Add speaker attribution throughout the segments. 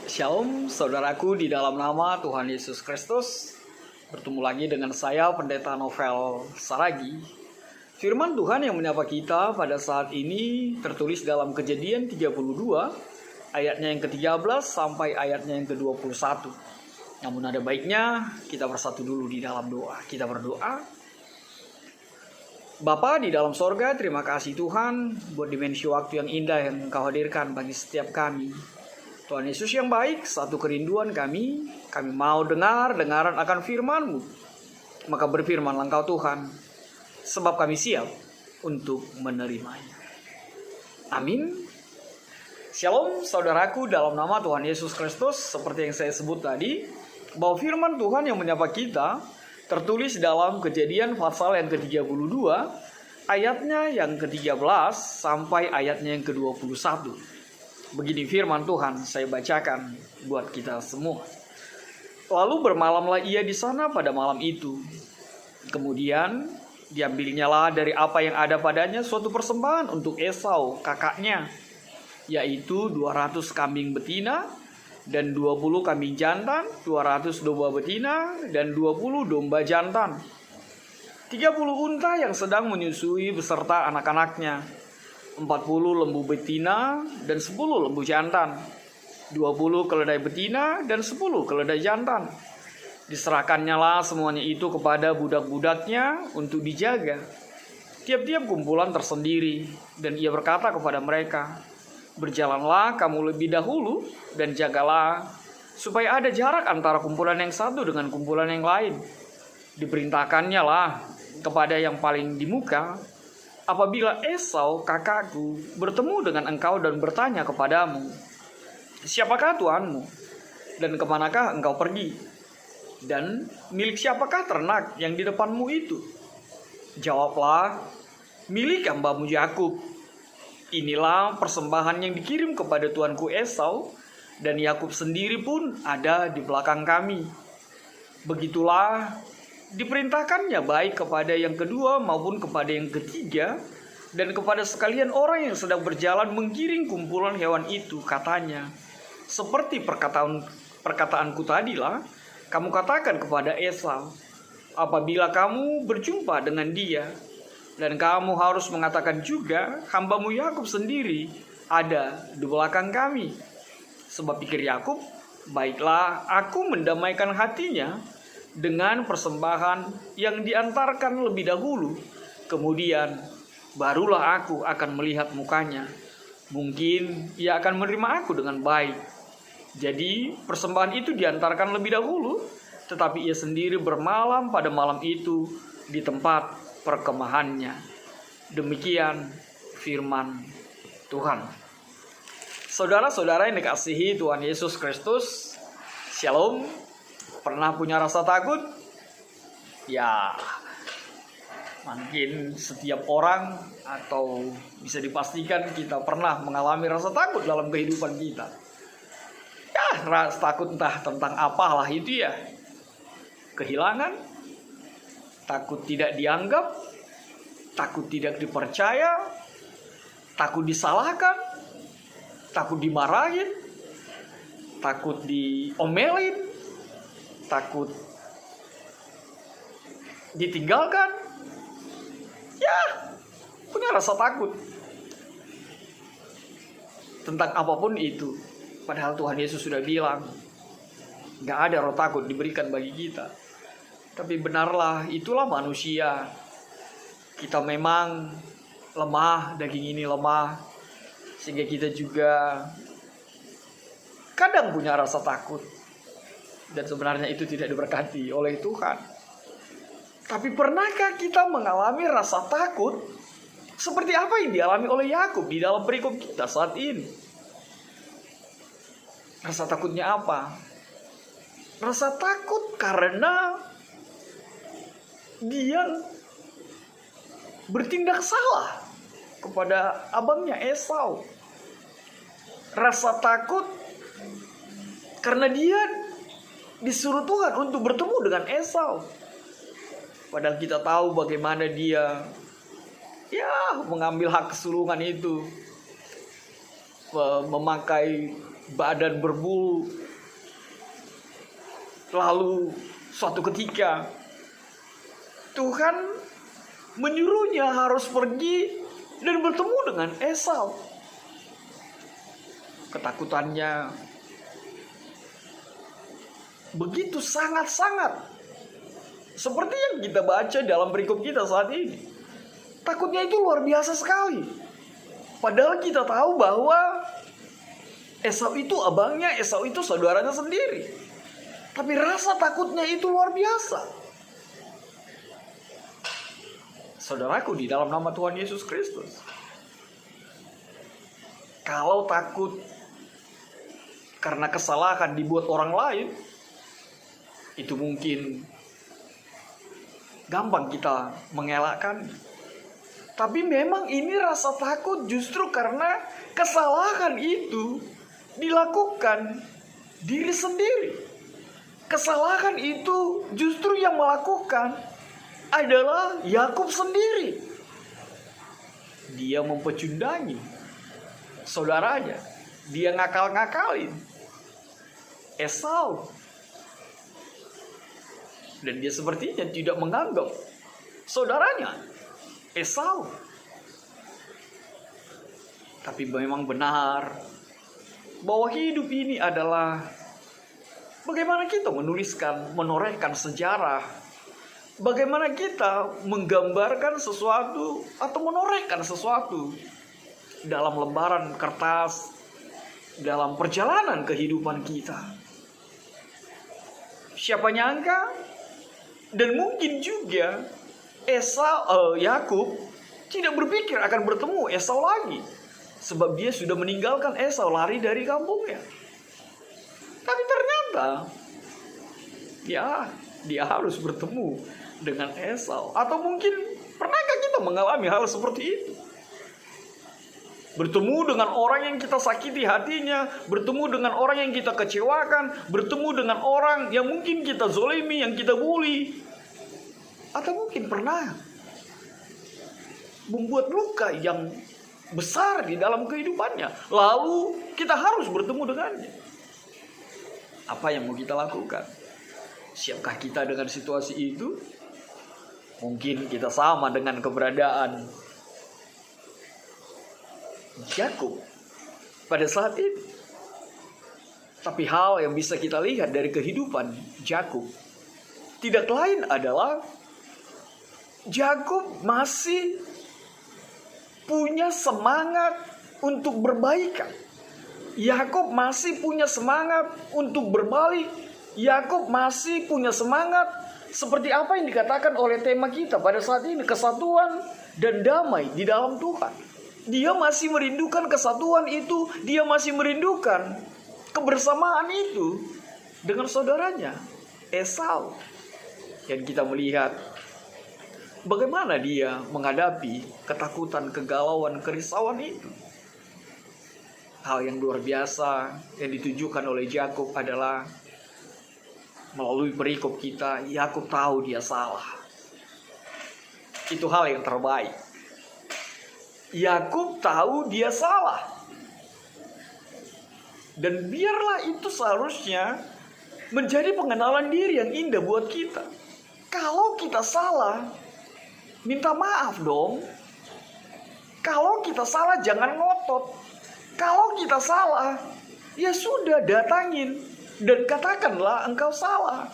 Speaker 1: Shalom saudaraku di dalam nama Tuhan Yesus Kristus. Bertemu lagi dengan saya Pendeta Novel Saragi. Firman Tuhan yang menyapa kita pada saat ini tertulis dalam Kejadian 32 ayatnya yang ke-13 sampai ayatnya yang ke-21. Namun ada baiknya kita bersatu dulu di dalam doa. Kita berdoa. Bapa di dalam sorga, terima kasih Tuhan buat dimensi waktu yang indah yang Engkau hadirkan bagi setiap kami. Tuhan Yesus yang baik, satu kerinduan kami mau dengaran akan firman-Mu. Maka berfirmanlah Engkau Tuhan, sebab kami siap untuk menerimanya. Amin. Shalom saudaraku dalam nama Tuhan Yesus Kristus. Seperti yang saya sebut tadi, bahwa firman Tuhan yang menyapa kita tertulis dalam Kejadian pasal yang ke-32, ayatnya yang ke-13 sampai ayatnya yang ke-21. Begini firman Tuhan, saya bacakan buat kita semua. Lalu bermalamlah ia di sana pada malam itu. Kemudian diambilnyalah dari apa yang ada padanya suatu persembahan untuk Esau kakaknya, yaitu 200 kambing betina dan 20 kambing jantan, 200 domba betina dan 20 domba jantan, 30 unta yang sedang menyusui beserta anak-anaknya, 40 lembu betina dan 10 lembu jantan, 20 keledai betina dan 10 keledai jantan. Diserahkannyalah semuanya itu kepada budak-budaknya untuk dijaga, tiap-tiap kumpulan tersendiri. Dan ia berkata kepada mereka, berjalanlah kamu lebih dahulu dan jagalah supaya ada jarak antara kumpulan yang satu dengan kumpulan yang lain. Diperintahkannya lah kepada yang paling di muka, apabila Esau kakakku bertemu dengan engkau dan bertanya kepadamu, siapakah Tuanmu dan kemanakah engkau pergi? Dan milik siapakah ternak yang di depanmu itu? Jawablah, milik hambamu Yakub. Inilah persembahan yang dikirim kepada tuanku Esau, dan Yakub sendiri pun ada di belakang kami. Begitulah diperintahkannya baik kepada yang kedua maupun kepada yang ketiga, dan kepada sekalian orang yang sedang berjalan menggiring kumpulan hewan itu, katanya, seperti perkataanku tadilah, kamu katakan kepada Esau, apabila kamu berjumpa dengan dia, dan kamu harus mengatakan juga, hambamu Yakub sendiri ada di belakang kami. Sebab pikir Yakub, baiklah aku mendamaikan hatinya dengan persembahan yang diantarkan lebih dahulu, kemudian barulah aku akan melihat mukanya. Mungkin ia akan menerima aku dengan baik. Jadi persembahan itu diantarkan lebih dahulu, tetapi ia sendiri bermalam pada malam itu di tempat perkemahannya. Demikian firman Tuhan. Saudara-saudara yang dikasihi Tuhan Yesus Kristus, Shalom. Pernah punya rasa takut? Ya, mungkin setiap orang atau bisa dipastikan kita pernah mengalami rasa takut dalam kehidupan kita. Ya, rasa takut entah tentang apalah itu ya. Kehilangan, takut tidak dianggap, takut tidak dipercaya, takut disalahkan, takut dimarahin, takut diomelin, takut ditinggalkan. Ya, punya rasa takut tentang apapun itu. Padahal Tuhan Yesus sudah bilang, gak ada roh takut diberikan bagi kita. Tapi benarlah, itulah manusia. Kita memang lemah, daging ini lemah, sehingga kita juga kadang punya rasa takut. Dan sebenarnya itu tidak diberkati oleh Tuhan. Tapi pernahkah kita mengalami rasa takut seperti apa yang dialami oleh Yakub di dalam perikop kita saat ini? Rasa takutnya apa? Rasa takut karena dia bertindak salah kepada abangnya Esau. Rasa takut karena dia disuruh Tuhan untuk bertemu dengan Esau. Padahal kita tahu bagaimana dia mengambil hak kesulungan itu, memakai badan berbulu. Lalu suatu ketika Tuhan menyuruhnya harus pergi dan bertemu dengan Esau. Ketakutannya begitu sangat-sangat, seperti yang kita baca dalam perikop kita saat ini. Takutnya itu luar biasa sekali. Padahal kita tahu bahwa Esau itu abangnya, Esau itu saudaranya sendiri. Tapi rasa takutnya itu luar biasa. Saudaraku, di dalam nama Tuhan Yesus Kristus, kalau takut karena kesalahan dibuat orang lain, itu mungkin gampang kita mengelakkan. Tapi memang ini rasa takut justru karena kesalahan itu dilakukan diri sendiri. Kesalahan itu justru yang melakukan adalah Yakub sendiri. Dia mempecundangi saudaranya. Dia ngakal-ngakalin Esau. Dan dia sepertinya tidak menganggap saudaranya Esau. Tapi memang benar bahwa hidup ini adalah bagaimana kita menorehkan sejarah. Bagaimana kita menggambarkan sesuatu atau menorehkan sesuatu dalam lembaran kertas, dalam perjalanan kehidupan kita. Siapa nyangka, dan mungkin juga Yakub tidak berpikir akan bertemu Esau lagi, sebab dia sudah meninggalkan Esau, lari dari kampungnya. Tapi ternyata dia harus bertemu dengan Esau. Atau mungkin pernahkah kita mengalami hal seperti itu? Bertemu dengan orang yang kita sakiti hatinya, bertemu dengan orang yang kita kecewakan, bertemu dengan orang yang mungkin kita zolimi, yang kita bully. Atau mungkin pernah membuat luka yang besar di dalam kehidupannya, lalu kita harus bertemu dengannya. Apa yang mau kita lakukan? Siapkah kita dengan situasi itu? Mungkin kita sama dengan keberadaan Yakub pada saat itu. Tapi hal yang bisa kita lihat dari kehidupan Yakub tidak lain adalah Yakub masih punya semangat untuk berbaikan. Yakub masih punya semangat untuk berbalik. Yakub masih punya semangat seperti apa yang dikatakan oleh tema kita pada saat ini, kesatuan dan damai di dalam Tuhan. Dia masih merindukan kesatuan itu, dia masih merindukan kebersamaan itu dengan saudaranya Esau. Dan kita melihat bagaimana dia menghadapi ketakutan, kegalauan, kerisauan itu. Hal yang luar biasa yang ditujukan oleh Yakub adalah melalui perikop kita, Yakub tahu dia salah. Itu hal yang terbaik. Yakub tahu dia salah. Dan biarlah itu seharusnya menjadi pengenalan diri yang indah buat kita. Kalau kita salah, minta maaf dong. Kalau kita salah jangan ngotot. Kalau kita salah, ya sudah, datangin dan katakanlah engkau salah.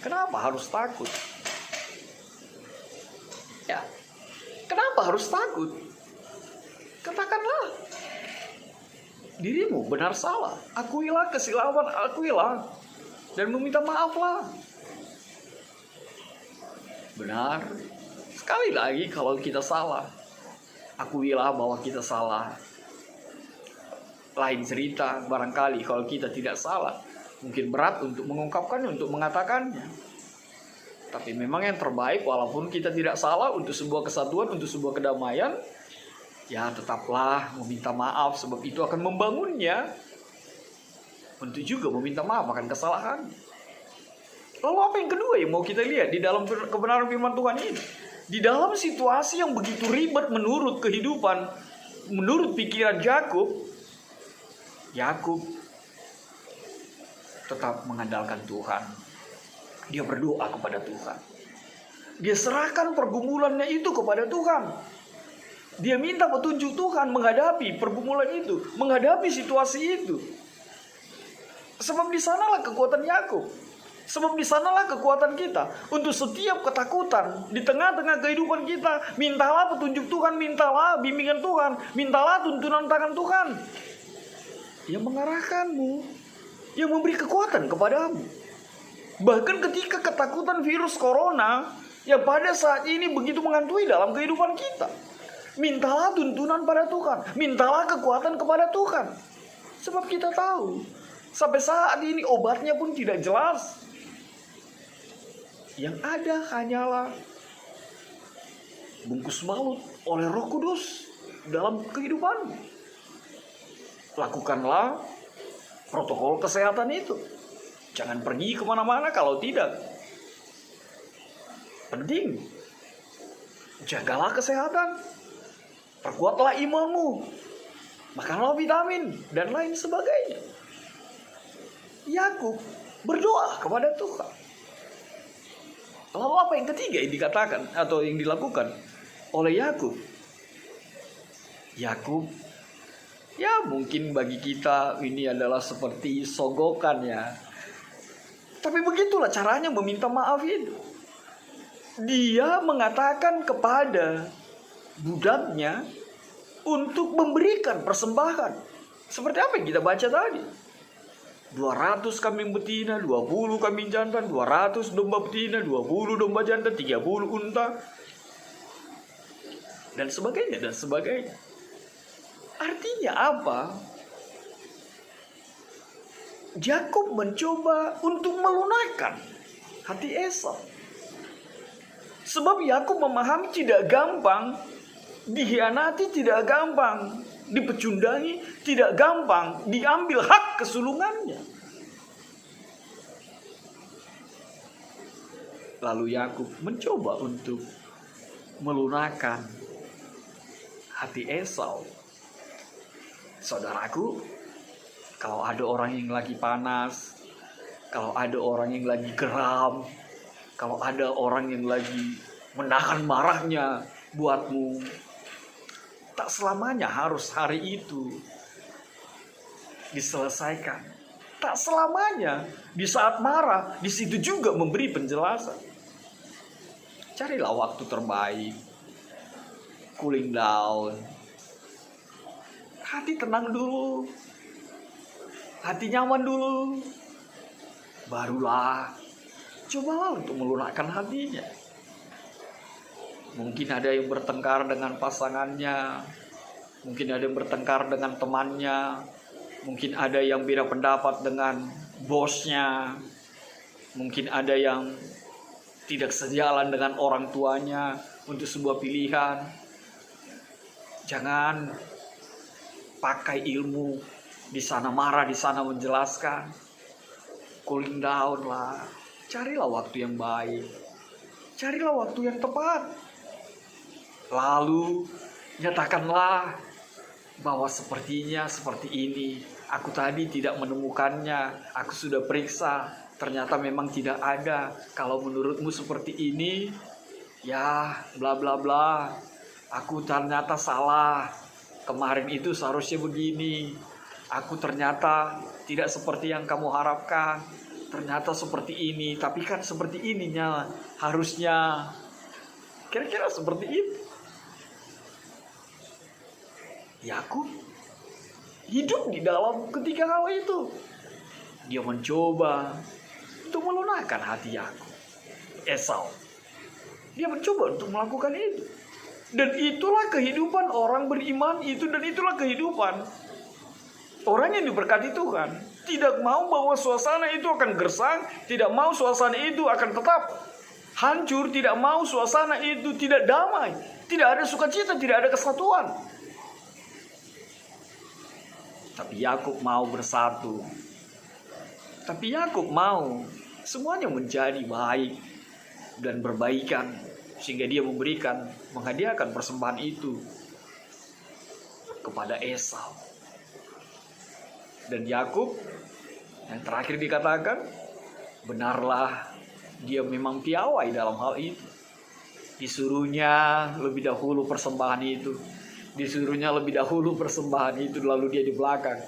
Speaker 1: Kenapa harus takut? Ya, kenapa harus takut? Katakanlah dirimu benar salah. Akuilah kesilapan, akuilah dan meminta maaflah. Benar. Sekali lagi kalau kita salah, akuilah bahwa kita salah. Lain cerita barangkali kalau kita tidak salah, mungkin berat untuk mengungkapkannya, untuk mengatakannya. Tapi memang yang terbaik walaupun kita tidak salah, untuk sebuah kesatuan, untuk sebuah kedamaian, ya tetaplah meminta maaf, sebab itu akan membangunnya. Untuk juga meminta maaf akan kesalahan. Lalu apa yang kedua yang mau kita lihat di dalam kebenaran firman Tuhan ini? Di dalam situasi yang begitu ribet menurut kehidupan, menurut pikiran Yakub, Yakub tetap mengandalkan Tuhan. Dia berdoa kepada Tuhan. Dia serahkan pergumulannya itu kepada Tuhan. Dia minta petunjuk Tuhan menghadapi pergumulan itu, menghadapi situasi itu. Sebab di sanalah kekuatan Yakub. Sebab di sanalah kekuatan kita. Untuk setiap ketakutan di tengah-tengah kehidupan kita, mintalah petunjuk Tuhan, mintalah bimbingan Tuhan, mintalah tuntunan tangan Tuhan yang mengarahkanmu, yang memberi kekuatan kepadamu. Bahkan ketika ketakutan virus corona yang pada saat ini begitu menghantui dalam kehidupan kita, mintalah tuntunan pada Tuhan, mintalah kekuatan kepada Tuhan. Sebab kita tahu, sampai saat ini obatnya pun tidak jelas. Yang ada hanyalah bungkus maut oleh Roh Kudus dalam kehidupanmu. Lakukanlah protokol kesehatan itu. Jangan pergi kemana-mana kalau tidak penting. Jagalah kesehatan. Perkuatlah imanmu. Makanlah vitamin dan lain sebagainya. Yakub berdoa kepada Tuhan. Lalu apa yang ketiga yang dikatakan atau yang dilakukan oleh Yakub? Yakub, ya mungkin bagi kita ini adalah seperti sogokan ya. Tapi begitulah caranya meminta maaf itu. Dia mengatakan kepada budaknya untuk memberikan persembahan. Seperti apa yang kita baca tadi. 200 kambing betina, 20 kambing jantan, 200 domba betina, 20 domba jantan, 30 unta, dan sebagainya, dan sebagainya. Artinya apa? Yakub mencoba untuk melunakkan hati Esau. Sebab Yakub memahami tidak gampang, dikhianati tidak gampang, dipecundangi tidak gampang, diambil hak kesulungannya. Lalu Yakub mencoba untuk melunakkan hati Esau. Saudaraku, kalau ada orang yang lagi panas, kalau ada orang yang lagi geram, kalau ada orang yang lagi menahan marahnya buatmu, tak selamanya harus hari itu diselesaikan. Tak selamanya di saat marah, di situ juga memberi penjelasan. Carilah waktu terbaik, cooling down, hati tenang dulu, hati nyaman dulu, barulah cobalah untuk melunakkan hatinya. Mungkin ada yang bertengkar dengan pasangannya, mungkin ada yang bertengkar dengan temannya, mungkin ada yang beda pendapat dengan bosnya, mungkin ada yang tidak sejalan dengan orang tuanya untuk sebuah pilihan. Jangan pakai ilmu, di sana marah, di sana menjelaskan. Cooling down lah. Carilah waktu yang baik. Carilah waktu yang tepat. Lalu nyatakanlah bahwa sepertinya seperti ini. Aku tadi tidak menemukannya. Aku sudah periksa. Ternyata memang tidak ada. Kalau menurutmu seperti ini, ya bla bla bla. Aku ternyata salah. Kemarin itu seharusnya begini. Aku ternyata tidak seperti yang kamu harapkan. Ternyata seperti ini. Tapi kan seperti ininya harusnya. Kira-kira seperti itu. Yakub hidup di dalam ketiga hal itu. Dia mencoba untuk melunakkan hati Yakub. Esau. Dia mencoba untuk melakukan itu. Dan itulah kehidupan orang beriman itu. Dan itulah kehidupan orang yang diberkati Tuhan. Tidak mau bahwa suasana itu akan gersang. Tidak mau suasana itu akan tetap hancur. Tidak mau suasana itu tidak damai. Tidak ada sukacita, tidak ada kesatuan. Tapi Yakub mau bersatu. Tapi Yakub mau semuanya menjadi baik dan berbaikan. Sehingga dia menghadiahkan persembahan itu kepada Esau. Dan Yakub yang terakhir dikatakan, benarlah dia memang piawai dalam hal itu. Disuruhnya lebih dahulu persembahan itu. Disuruhnya lebih dahulu persembahan itu, lalu dia di belakang.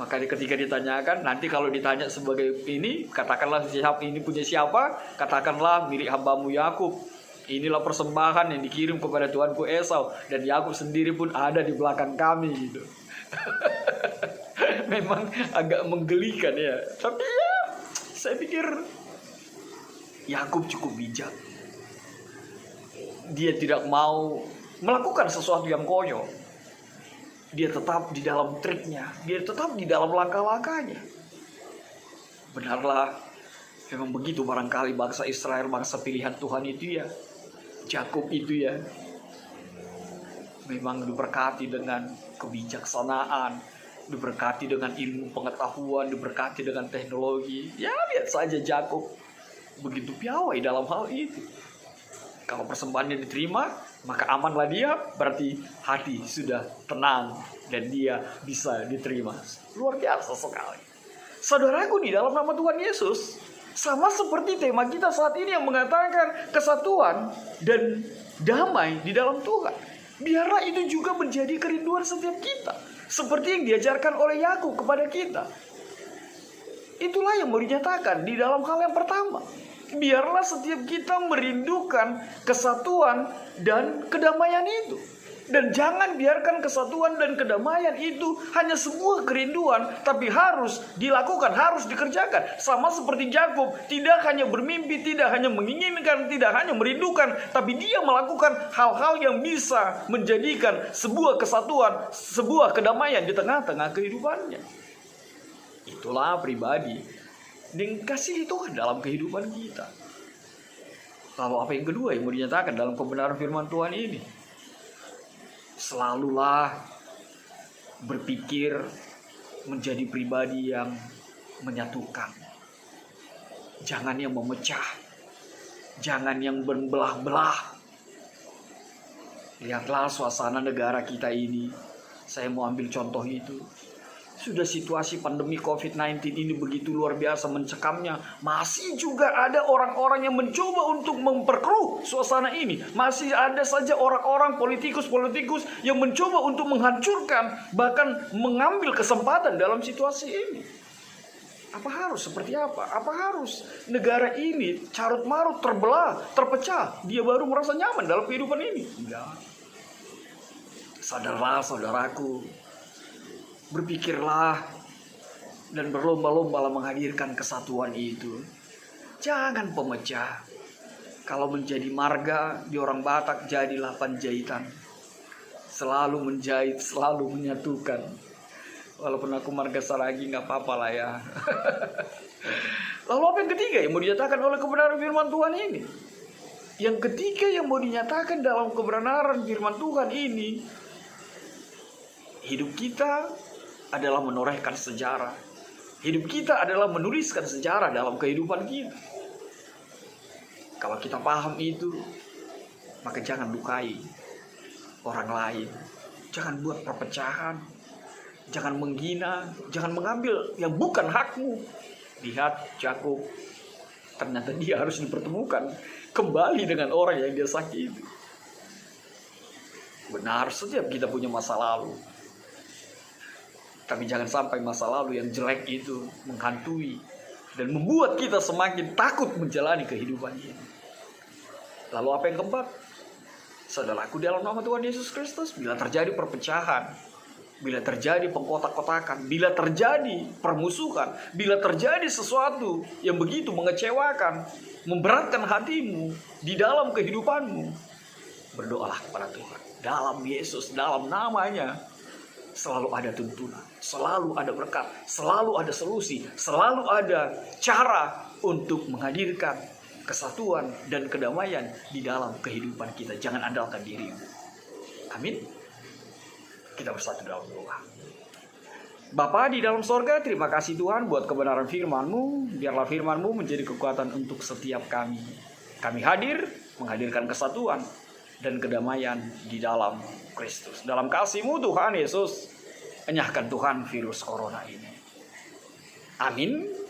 Speaker 1: Makanya ketika ditanyakan, nanti kalau ditanya sebagai ini, katakanlah siapa ini punya siapa? Katakanlah milik hambamu Yakub. Inilah persembahan yang dikirim kepada tuanku Esau, dan Yakub sendiri pun ada di belakang kami gitu. Memang agak menggelikan ya. Tapi ya, saya pikir Yakub cukup bijak. Dia tidak mau melakukan sesuatu yang konyol. Dia tetap di dalam triknya. Dia tetap di dalam langkah-langkahnya. Benarlah, memang begitu barangkali bangsa Israel, bangsa pilihan Tuhan itu ya. Yakub itu ya. Memang diberkati dengan kebijaksanaan, diberkati dengan ilmu pengetahuan, diberkati dengan teknologi. Ya lihat saja Yakub begitu piawai dalam hal itu. Kalau persembahannya diterima, maka amanlah dia, berarti hati sudah tenang dan dia bisa diterima. Luar biasa sekali. Saudaraku, di dalam nama Tuhan Yesus, sama seperti tema kita saat ini yang mengatakan kesatuan dan damai di dalam Tuhan. Biarlah itu juga menjadi kerinduan setiap kita, seperti yang diajarkan oleh Yakub kepada kita. Itulah yang mau dinyatakan di dalam hal yang pertama. Biarlah setiap kita merindukan kesatuan dan kedamaian itu. Dan jangan biarkan kesatuan dan kedamaian itu hanya sebuah kerinduan, tapi harus dilakukan, harus dikerjakan. Sama seperti Yakub, tidak hanya bermimpi, tidak hanya menginginkan, tidak hanya merindukan, tapi dia melakukan hal-hal yang bisa menjadikan sebuah kesatuan, sebuah kedamaian di tengah-tengah kehidupannya. Itulah pribadi yang kasih Tuhan dalam kehidupan kita. Lalu apa yang kedua yang mau dinyatakan dalam kebenaran firman Tuhan ini? Selalulah berpikir menjadi pribadi yang menyatukan. Jangan yang memecah. Jangan yang berbelah-belah. Lihatlah suasana negara kita ini. Saya mau ambil contoh itu. Sudah situasi pandemi COVID-19 ini begitu luar biasa mencekamnya. Masih juga ada orang-orang yang mencoba untuk memperkeruh suasana ini. Masih ada saja orang-orang politikus-politikus yang mencoba untuk menghancurkan, bahkan mengambil kesempatan dalam situasi ini. Apa harus seperti apa? Apa harus negara ini carut-marut, terbelah, terpecah, dia baru merasa nyaman dalam kehidupan ini? Enggak. Sadarlah saudaraku, berpikirlah dan berlomba-lomba menghadirkan kesatuan itu. Jangan pemecah. Kalau menjadi marga di orang Batak, jadilah panjaitan. Selalu menjahit, selalu menyatukan. Walaupun aku marga Saragi, gak apa-apa lah ya. Lalu apa yang ketiga yang mau dinyatakan oleh kebenaran firman Tuhan ini? Yang ketiga yang mau dinyatakan dalam kebenaran firman Tuhan ini, hidup kita adalah menorehkan sejarah. Hidup kita adalah menuliskan sejarah dalam kehidupan kita. Kalau kita paham itu, maka jangan lukai orang lain. Jangan buat perpecahan. Jangan menghina. Jangan mengambil yang bukan hakmu. Lihat Yakub, ternyata dia harus dipertemukan kembali dengan orang yang dia sakiti. Benar, setiap kita punya masa lalu. Tapi jangan sampai masa lalu yang jelek itu menghantui dan membuat kita semakin takut menjalani kehidupan ini. Lalu apa yang keempat? Saudaraku, dalam nama Tuhan Yesus Kristus, bila terjadi perpecahan, bila terjadi pengkotak-kotakan, bila terjadi permusuhan, bila terjadi sesuatu yang begitu mengecewakan, memberatkan hatimu di dalam kehidupanmu, berdoalah kepada Tuhan. Dalam Yesus, dalam namanya, selalu ada tuntunan, selalu ada berkat, selalu ada solusi, selalu ada cara untuk menghadirkan kesatuan dan kedamaian di dalam kehidupan kita. Jangan andalkan dirimu. Amin. Kita bersatu dalam doa. Bapa di dalam sorga, terima kasih Tuhan buat kebenaran firman-Mu. Biarlah firman-Mu menjadi kekuatan untuk setiap kami. Kami hadir menghadirkan kesatuan dan kedamaian di dalam Kristus. Dalam kasih-Mu Tuhan Yesus, enyahkan Tuhan virus corona ini. Amin.